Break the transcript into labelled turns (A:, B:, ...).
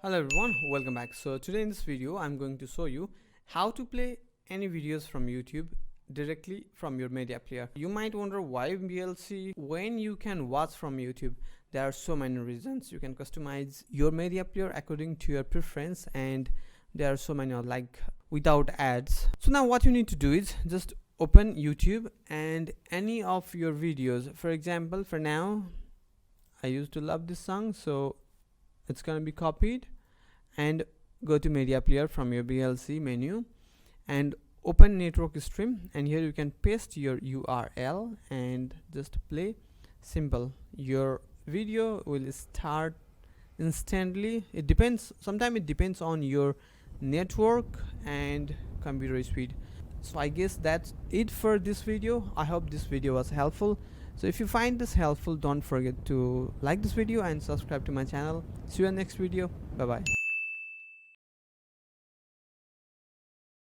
A: Hello everyone, welcome back. So today in this video I'm going to show you how to play any videos from YouTube directly from your media player. You might wonder why VLC when you can watch from YouTube. There are so many reasons. You can customize your media player according to your preference, and there are so many like without ads. So now what you need to do is just open YouTube and any of your videos. For example, for now I used to love this song, so it's gonna be copied, and go to media player from your VLC menu and open network stream, and here you can paste your URL and just play. Simple. Your video will start instantly. It depends, sometimes it depends on your network and computer speed. So I guess that's it for this video. I hope this video was helpful. So if you find this helpful, don't forget to like this video and subscribe to my channel. See you in the next video. Bye bye.